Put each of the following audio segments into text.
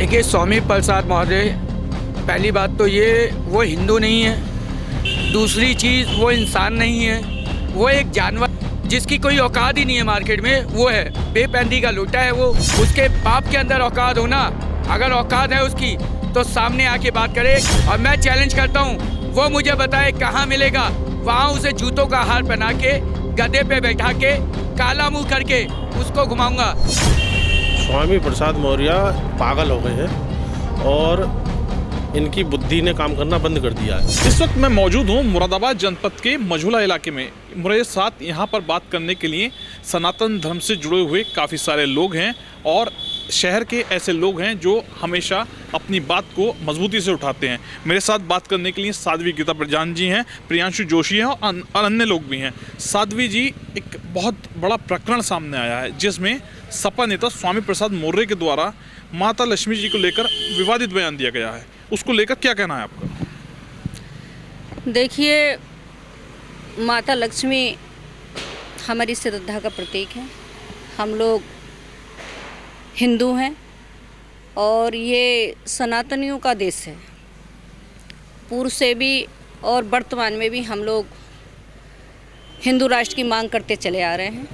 देखिए, स्वामी प्रसाद महोदय, पहली बात तो ये वो हिंदू नहीं है। दूसरी चीज़, वो इंसान नहीं है, वो एक जानवर जिसकी कोई औकात ही नहीं है मार्केट में, वो है बेपैंदी का लोटा है वो। उसके बाप के अंदर औकात हो ना, अगर औकात है उसकी तो सामने आके बात करे। और मैं चैलेंज करता हूँ, वो मुझे बताए कहाँ मिलेगा, वहाँ उसे जूतों का हार पहना के गधे पे बैठा के काला मुंह करके उसको घुमाऊंगा। स्वामी प्रसाद मौर्य पागल हो गए हैं और इनकी बुद्धि ने काम करना बंद कर दिया है। इस वक्त मैं मौजूद हूँ मुरादाबाद जनपद के मझौला इलाके में। मेरे साथ यहाँ पर बात करने के लिए सनातन धर्म से जुड़े हुए काफ़ी सारे लोग हैं और शहर के ऐसे लोग हैं जो हमेशा अपनी बात को मजबूती से उठाते हैं। मेरे साथ बात करने के लिए साध्वी गीता प्रजान जी हैं, प्रियांशु जोशी हैं और अन्य लोग भी हैं। साध्वी जी, एक बहुत बड़ा प्रकरण सामने आया है जिसमें सपा नेता स्वामी प्रसाद मौर्य के द्वारा माता लक्ष्मी जी को लेकर विवादित बयान दिया गया है। उसको लेकर क्या कहना है आपका? देखिए, माता लक्ष्मी हमारी श्रद्धा का प्रतीक है। हम लोग हिंदू हैं और ये सनातनियों का देश है। पूर्व से भी और वर्तमान में भी हम लोग हिंदू राष्ट्र की मांग करते चले आ रहे हैं।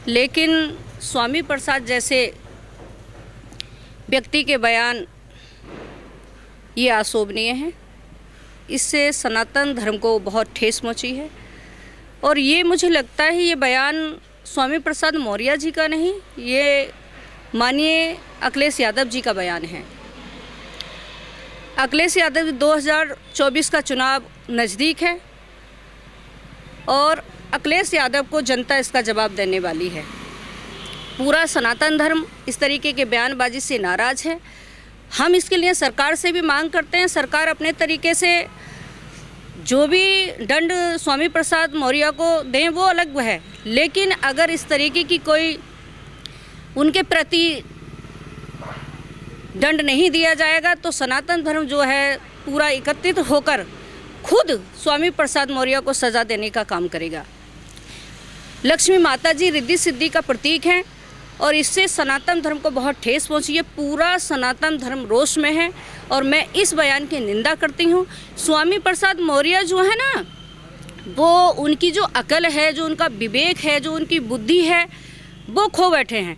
लेकिन स्वामी प्रसाद जैसे व्यक्ति के बयान ये अशोभनीय है। इससे सनातन धर्म को बहुत ठेस पहुंची है और ये मुझे लगता है ये बयान स्वामी प्रसाद मौर्य जी का नहीं, ये माननीय अखिलेश यादव जी का बयान है। अखिलेश यादव 2024 का चुनाव नज़दीक है और अखिलेश यादव को जनता इसका जवाब देने वाली है। पूरा सनातन धर्म इस तरीके के बयानबाजी से नाराज़ है। हम इसके लिए सरकार से भी मांग करते हैं, सरकार अपने तरीके से जो भी दंड स्वामी प्रसाद मौर्य को दें वो अलग है, लेकिन अगर इस तरीके की कोई उनके प्रति दंड नहीं दिया जाएगा तो सनातन धर्म जो है पूरा एकत्रित होकर खुद स्वामी प्रसाद मौर्य को सज़ा देने का काम करेगा। लक्ष्मी माता जी रिद्धि सिद्धि का प्रतीक हैं और इससे सनातन धर्म को बहुत ठेस पहुंची है। पूरा सनातन धर्म रोष में है और मैं इस बयान की निंदा करती हूं। स्वामी प्रसाद मौर्य जो है ना, वो उनकी जो अकल है, जो उनका विवेक है, जो उनकी बुद्धि है, वो खो बैठे हैं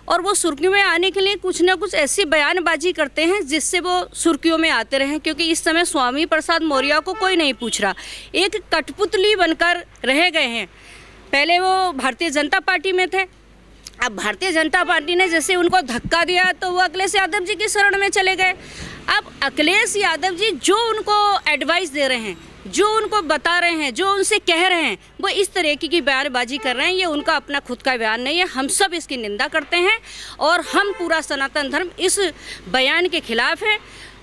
और वो सुर्खियों में आने के लिए कुछ ना कुछ ऐसी बयानबाजी करते हैं जिससे वो सुर्खियों में आते रहें। क्योंकि इस समय स्वामी प्रसाद मौर्य को कोई नहीं पूछ रहा, एक कठपुतली बनकर रह गए हैं। पहले वो भारतीय जनता पार्टी में थे, अब भारतीय जनता पार्टी ने जैसे उनको धक्का दिया तो वो अखिलेश यादव जी की शरण में चले गए। अब अखिलेश यादव जी जो उनको एडवाइस दे रहे हैं, जो उनको बता रहे हैं, जो उनसे कह रहे हैं, वो इस तरीके की बयानबाजी कर रहे हैं। ये उनका अपना खुद का बयान नहीं है। हम सब इसकी निंदा करते हैं और हम पूरा सनातन धर्म इस बयान के खिलाफ है।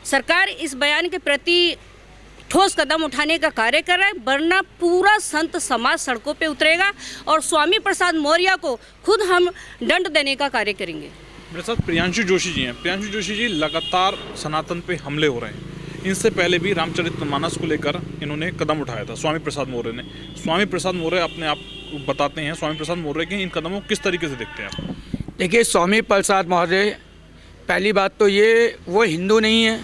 सरकार इस बयान के प्रति ठोस कदम उठाने का कार्य कर रहा है, वरना पूरा संत समाज सड़कों पे उतरेगा और स्वामी प्रसाद मौर्य को खुद हम दंड देने का कार्य करेंगे। मेरे साथ प्रियांशु जोशी जी हैं। प्रियांशु जोशी जी, लगातार सनातन पे हमले हो रहे हैं। इनसे पहले भी रामचरितमानस को लेकर इन्होंने कदम उठाया था स्वामी प्रसाद मौर्य ने। स्वामी प्रसाद मौर्य अपने आप बताते हैं, स्वामी प्रसाद मौर्य के इन कदमों को किस तरीके से देखते हैं आप? देखिए, स्वामी प्रसाद महोदय, पहली बात तो ये वो हिंदू नहीं है।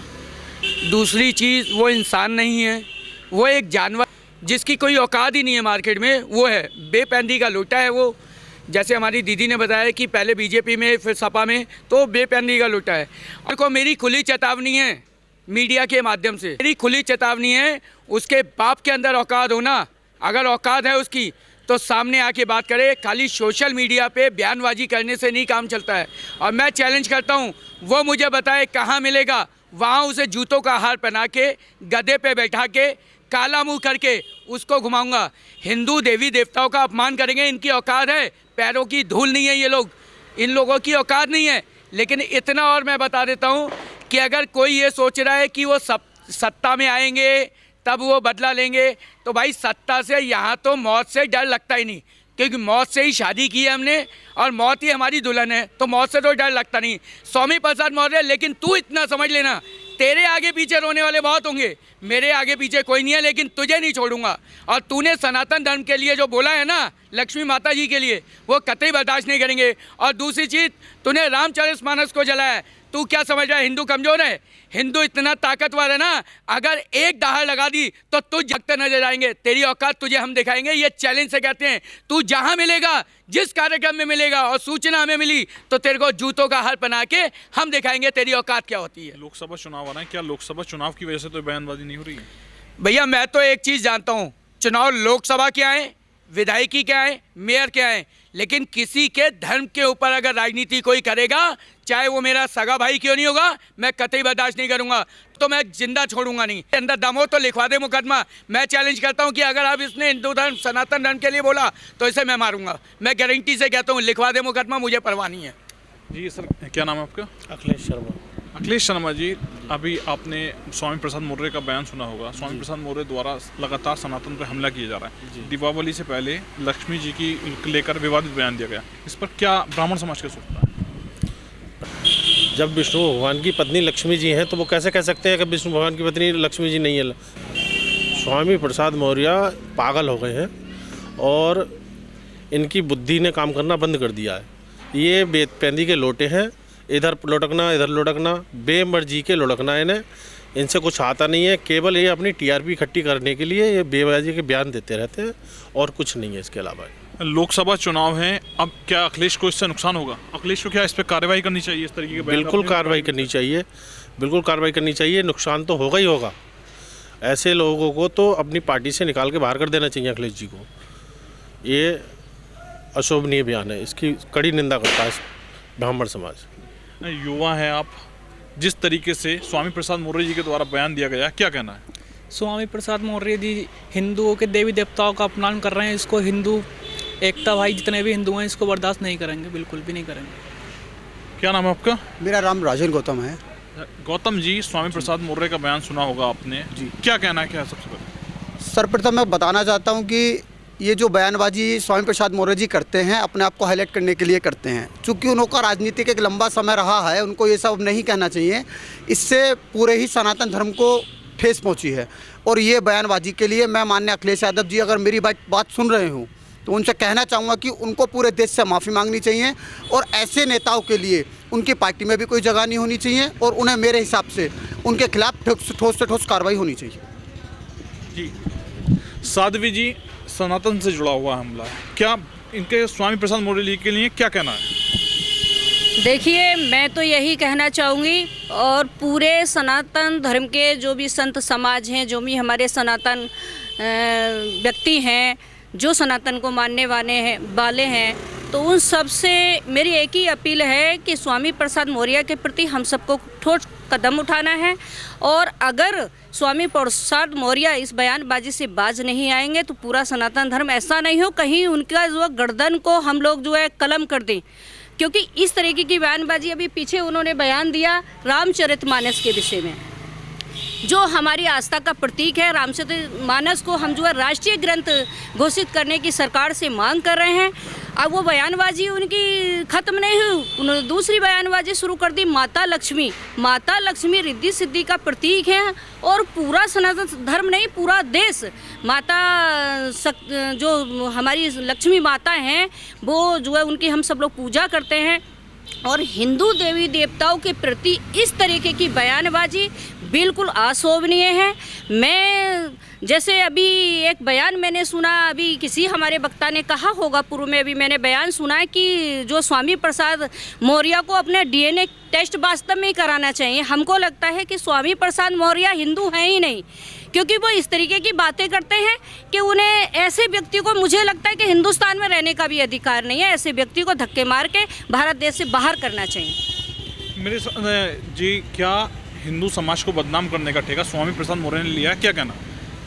दूसरी चीज़, वो इंसान नहीं है, वो एक जानवर जिसकी कोई औकात ही नहीं है मार्केट में, वो है बेपैंदी का लोटा है वो। जैसे हमारी दीदी ने बताया कि पहले बीजेपी में फिर सपा में, तो बेपैंदी का लोटा है। और को मेरी खुली चेतावनी है मीडिया के माध्यम से, मेरी खुली चेतावनी है, उसके बाप के अंदर औकात हो ना, अगर औकात है उसकी तो सामने आके बात करे। खाली सोशल मीडिया पे बयानबाजी करने से नहीं काम चलता है। और मैं चैलेंज करता हूँ, वो मुझे बताए कहाँ मिलेगा, वहाँ उसे जूतों का हार पहना के गधे पे बैठा के काला मुंह करके उसको घुमाऊंगा। हिंदू देवी देवताओं का अपमान करेंगे, इनकी औकात है, पैरों की धूल नहीं है ये लोग, इन लोगों की औकात नहीं है। लेकिन इतना और मैं बता देता हूँ कि अगर कोई ये सोच रहा है कि वो सत्ता में आएंगे तब वो बदला लेंगे, तो भाई सत्ता से यहाँ तो मौत से डर लगता ही नहीं, क्योंकि मौत से ही शादी की है हमने और मौत ही हमारी दुल्हन है, तो मौत से तो डर लगता नहीं। स्वामी प्रसाद मौर्य, लेकिन तू इतना समझ लेना, तेरे आगे पीछे रोने वाले बहुत होंगे, मेरे आगे पीछे कोई नहीं है, लेकिन तुझे नहीं छोड़ूंगा। और तूने सनातन धर्म के लिए जो बोला है ना, लक्ष्मी माता जी के लिए, वो कतई बर्दाश्त नहीं करेंगे। और दूसरी चीज़, तूने रामचरितमानस को जलाया है, तू क्या समझ रहा है हिंदू कमज़ोर है? हिंदू इतना ताकतवर है ना, अगर एक दहाड़ लगा दी तो तुझ जगते नजर आएंगे। तेरी औकात तुझे हम दिखाएंगे, ये चैलेंज से कहते हैं। तू जहां मिलेगा, जिस कार्यक्रम में मिलेगा और सूचना हमें मिली तो तेरे को जूतों का हार पहना के हम दिखाएंगे तेरी औकात क्या होती है। लोकसभा चुनाव आ रहे हैं, क्या लोकसभा चुनाव की वजह से तो बयानबाजी नहीं हो रही है? भैया मैं तो एक चीज़ जानता हूँ, चुनाव लोकसभा क्या है, विधायकी क्या है, मेयर क्या है, लेकिन किसी के धर्म के ऊपर अगर राजनीति कोई करेगा, चाहे वो मेरा सगा भाई क्यों नहीं होगा, मैं कतई बर्दाश्त नहीं करूंगा। तो मैं जिंदा छोड़ूंगा नहीं। अंदर दम हो तो लिखवा दे मुकदमा। मैं चैलेंज करता हूं कि अगर अब इसने हिंदू धर्म सनातन धर्म के लिए बोला तो इसे मैं मारूंगा। मैं गारंटी से कहता हूं, लिखवा दे मुकदमा, मुझे परवाह नहीं है। जी सर, क्या नाम है आपका? अखिलेश शर्मा। अखिलेश शर्मा जी, अभी आपने स्वामी प्रसाद मौर्य का बयान सुना होगा। स्वामी प्रसाद मौर्य द्वारा लगातार सनातन पर हमला किया जा रहा है। दीपावली से पहले लक्ष्मी जी की लेकर विवादित बयान दिया गया, इस पर क्या ब्राह्मण समाज क्या सोचता है? जब विष्णु भगवान की पत्नी लक्ष्मी जी हैं तो वो कैसे कह सकते हैं कि विष्णु भगवान की पत्नी लक्ष्मी जी नहीं है? स्वामी प्रसाद मौर्य पागल हो गए हैं और इनकी बुद्धि ने काम करना बंद कर दिया है। ये बेतपैंदी के लोटे हैं, इधर लुढ़कना, बेमर्जी के लुढ़कना। इन्हें इनसे कुछ आता नहीं है, केवल ये अपनी टीआरपी इकट्ठी करने के लिए ये बेवजह के बयान देते रहते हैं और कुछ नहीं है इसके अलावा। लोकसभा चुनाव है, अब क्या अखिलेश को इससे नुकसान होगा? अखिलेश को क्या इस पर कार्रवाई करनी चाहिए? इस तरीके के बिल्कुल कार्रवाई करनी चाहिए, बिल्कुल कार्रवाई करनी चाहिए। नुकसान तो होगा ही होगा। ऐसे लोगों को तो अपनी पार्टी से निकाल के बाहर कर देना चाहिए अखिलेश जी को। ये अशोभनीय बयान है, इसकी कड़ी निंदा करता है ब्राह्मण समाज। युवा हैं आप, जिस तरीके से स्वामी प्रसाद मौर्य जी के द्वारा बयान दिया गया, क्या कहना है? स्वामी प्रसाद मौर्य जी हिंदुओं के देवी देवताओं का अपमान कर रहे हैं। इसको हिंदू एकता भाई जितने भी हिंदू हैं इसको बर्दाश्त नहीं करेंगे, बिल्कुल भी नहीं करेंगे। क्या नाम है आपका? मेरा नाम राजन गौतम है। गौतम जी, स्वामी प्रसाद मौर्य का बयान सुना होगा आपने जी, क्या कहना है? क्या सबसे पहले सर्वप्रथम मैं बताना चाहता हूं कि ये जो बयानबाजी स्वामी प्रसाद मौर्य जी करते हैं, अपने आप को हाईलाइट करने के लिए करते हैं। चूँकि उनका राजनीतिक एक लंबा समय रहा है, उनको ये सब नहीं कहना चाहिए। इससे पूरे ही सनातन धर्म को ठेस पहुंची है। और ये बयानबाजी के लिए मैं माननीय अखिलेश यादव जी अगर मेरी बात सुन रहे हूँ तो उनसे कहना चाहूँगा कि उनको पूरे देश से माफ़ी मांगनी चाहिए और ऐसे नेताओं के लिए उनकी पार्टी में भी कोई जगह नहीं होनी चाहिए और उन्हें मेरे हिसाब से उनके खिलाफ ठोस से ठोस कार्रवाई होनी चाहिए। जी साध्वी जी, सनातन से जुड़ा हुआ हमला है, क्या इनके स्वामी प्रसाद मौर्य जी के लिए क्या कहना है? देखिए, मैं तो यही कहना चाहूँगी और पूरे सनातन धर्म के जो भी संत समाज हैं, जो भी हमारे सनातन व्यक्ति हैं, जो सनातन को मानने वाले हैं, तो उन सब से मेरी एक ही अपील है कि स्वामी प्रसाद मौर्य के प्रति हम सबको ठोस कदम उठाना है। और अगर स्वामी प्रसाद मौर्य इस बयानबाजी से बाज नहीं आएंगे तो पूरा सनातन धर्म ऐसा नहीं हो कहीं उनका जो गर्दन को हम लोग जो है कलम कर दें। क्योंकि इस तरीके की बयानबाजी, अभी पीछे उन्होंने बयान दिया रामचरितमानस के विषय में, जो हमारी आस्था का प्रतीक है। रामचरितमानस को हम जो है राष्ट्रीय ग्रंथ घोषित करने की सरकार से मांग कर रहे हैं। अब वो बयानबाजी उनकी ख़त्म नहीं हुई, उन्होंने दूसरी बयानबाजी शुरू कर दी। माता लक्ष्मी रिद्धि सिद्धि का प्रतीक है और पूरा सनातन धर्म नहीं, पूरा देश माता जो हमारी लक्ष्मी माता हैं वो जो है उनकी हम सब लोग पूजा करते हैं। और हिंदू देवी देवताओं के प्रति इस तरीके की बयानबाजी बिल्कुल अशोभनीय है। मैं जैसे अभी एक बयान मैंने सुना, अभी किसी हमारे वक्ता ने कहा होगा, पूर्व में अभी मैंने बयान सुना है कि जो स्वामी प्रसाद मौर्य को अपने डीएनए टेस्ट वास्तव में ही कराना चाहिए। हमको लगता है कि स्वामी प्रसाद मौर्य हिंदू हैं ही नहीं, क्योंकि वो इस तरीके की बातें करते हैं कि उन्हें ऐसे व्यक्ति को, मुझे लगता है कि हिंदुस्तान में रहने का भी अधिकार नहीं है। ऐसे व्यक्ति को धक्के मार के भारत देश से बाहर करना चाहिए। मेरे जी, क्या हिंदू समाज को बदनाम करने का ठेका स्वामी प्रसाद मौर्य ने लिया है, क्या कहना?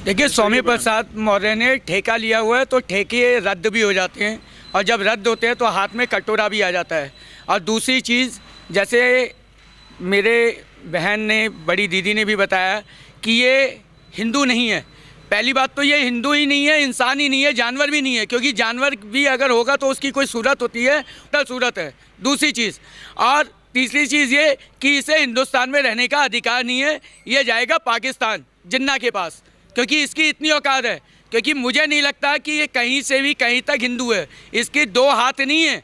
देखिए, स्वामी प्रसाद मौर्य ने ठेका लिया हुआ है तो ठेके रद्द भी हो जाते हैं, और जब रद्द होते हैं तो हाथ में कटोरा भी आ जाता है। और दूसरी चीज़, जैसे मेरे बहन ने, बड़ी दीदी ने भी बताया कि ये हिंदू नहीं है। पहली बात तो ये हिंदू ही नहीं है, इंसान ही नहीं है, जानवर भी नहीं है, क्योंकि जानवर भी अगर होगा तो उसकी कोई सूरत होती है, सूरत है। दूसरी चीज़, और तीसरी चीज़ ये कि इसे हिंदुस्तान में रहने का अधिकार नहीं है, ये जाएगा पाकिस्तान जिन्ना के पास, क्योंकि इसकी इतनी औकात है। क्योंकि मुझे नहीं लगता कि ये कहीं से भी कहीं तक हिंदू है। इसके 2 हाथ नहीं है,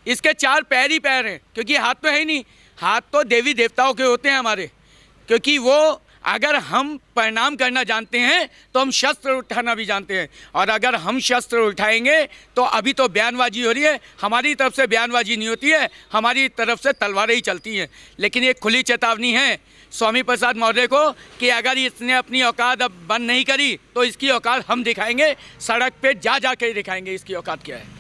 इसके 4 पैर ही पैर हैं, क्योंकि हाथ तो है ही नहीं। हाथ तो देवी देवताओं के होते हैं हमारे, क्योंकि वो अगर हम प्रणाम करना जानते हैं तो हम शस्त्र उठाना भी जानते हैं, और अगर हम शस्त्र उठाएंगे तो अभी तो बयानबाजी हो रही है, हमारी तरफ से बयानबाजी नहीं होती है, हमारी तरफ से तलवारें ही चलती हैं। लेकिन ये खुली चेतावनी है स्वामी प्रसाद मौर्य को कि अगर इसने अपनी औकात अब बंद नहीं करी तो इसकी औकात हम दिखाएंगे, सड़क पे जा के दिखाएंगे इसकी औकात क्या है।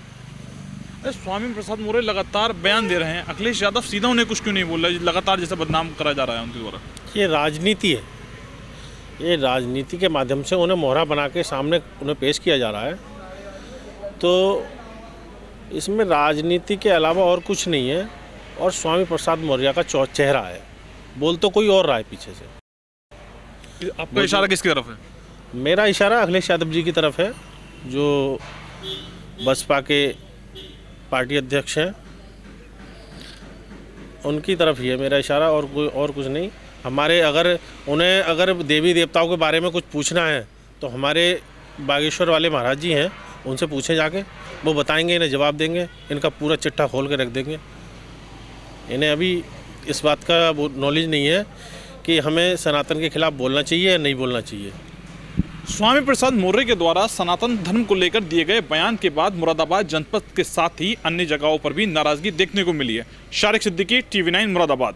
अरे स्वामी प्रसाद मौर्य लगातार बयान दे रहे हैं, अखिलेश यादव सीधा उन्हें कुछ क्यों नहीं बोल रहा, लगातार जैसे बदनाम करा जा रहा है उनके द्वारा। ये राजनीति है, ये राजनीति के माध्यम से उन्हें मोहरा बना के सामने उन्हें पेश किया जा रहा है। तो इसमें राजनीति के अलावा और कुछ नहीं है, और स्वामी प्रसाद मौर्य का चेहरा है, बोल तो कोई और रहा है पीछे से। आपका इशारा किसकी तरफ है? मेरा इशारा अखिलेश यादव जी की तरफ है, जो बसपा के पार्टी अध्यक्ष हैं, उनकी तरफ ही है मेरा इशारा, और कुछ नहीं। हमारे अगर देवी देवताओं के बारे में कुछ पूछना है तो हमारे बागेश्वर वाले महाराज जी हैं, उनसे पूछें जाके, वो बताएंगे, इन्हें जवाब देंगे, इनका पूरा चिट्ठा खोल के रख देंगे। इन्हें अभी इस बात का नॉलेज नहीं है कि हमें सनातन के खिलाफ बोलना चाहिए या नहीं बोलना चाहिए। स्वामी प्रसाद मौर्य के द्वारा सनातन धर्म को लेकर दिए गए बयान के बाद मुरादाबाद जनपद के साथ ही अन्य जगहों पर भी नाराजगी देखने को मिली है। शारिक सिद्दीकी, TV9 मुरादाबाद।